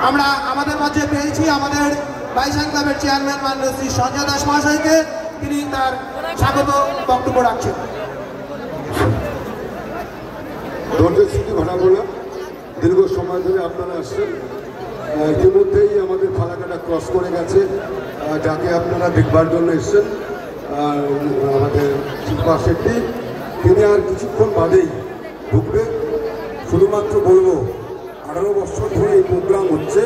আমরা আমাদের মাঝে পেয়েছি আমাদের বাইসান ক্লাবের চেয়ারম্যান মাননীয় শ্রী সঞ্জয় দাস মহাশয়কে। তিনি তার স্বাগত বক্তব্য রাখছেন। ধৈর্যের স্মৃতি ঘটাবো না, দীর্ঘ সময় ধরে আপনারা আসছেন। ইতিমধ্যেই আমাদের ফালাকাটা ক্রস করে গেছে, যাকে আপনারা দেখবার জন্য এসছেন আমাদের শিল্পা শেট্টি। তিনি আর কিছুক্ষণ বাদেই ঢুকবে। শুধুমাত্র বলবো 18 বছর ধরে এই প্রোগ্রাম হচ্ছে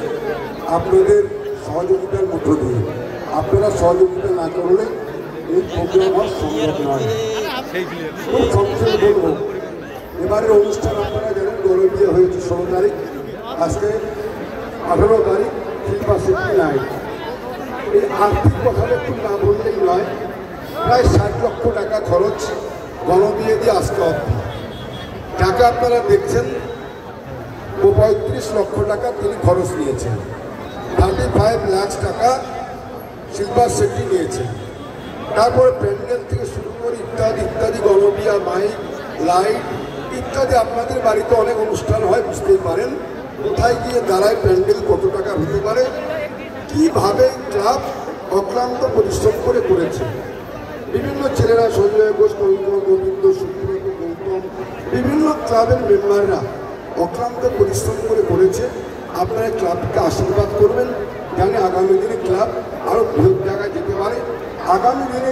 আপনাদের সহযোগিতার মধ্য দিয়ে। আপনারা সহযোগিতা না করলে এই প্রোগ্রাম হওয়া সম্ভব নয়। খুব সংক্ষেপে বলবো, এবারের অনুষ্ঠান আপনারা জানেন গৌরবিয়া হয়েছে 16 তারিখ, আজকে 18 তারিখ শিল্পা শেট্টি নাইট। এই আর্থিক কথাটা একটু না বললেই নয়। প্রায় 60 লক্ষ টাকা খরচ গণবিয়ে দিয়ে আজকে অবধি। টাকা আপনারা দেখছেন 35 লক্ষ টাকা তিনি খরচ নিয়েছেন। 35 লাখ টাকা শিল্পা শেট্টি নিয়েছেন। তারপরে প্যান্ডেল থেকে শুরু করে ইত্যাদি ইত্যাদি, গণবিয়া, মাইক, লাইট ইত্যাদি। আপনাদের বাড়িতে অনেক অনুষ্ঠান হয়, বুঝতেই পারেন কোথায় গিয়ে দাঁড়ায় প্যান্ডেল কত টাকা হতে পারে, কিভাবে ক্লাব অক্লান্ত পরিশ্রম করে করেছে। বিভিন্ন ছেলেরা, সঞ্জয় ঘোষ, কবিন্দ্র, গোবিন্দ, সুব্রত, গৌতম, বিভিন্ন ক্লাবের মেম্বাররা অক্লান্ত পরিশ্রম করে করেছে। আপনারা ক্লাবকে আশীর্বাদ করবেন, জানে আগামী দিনে ক্লাব আরও বৃহৎ জায়গায় যেতে পারে। আগামী দিনে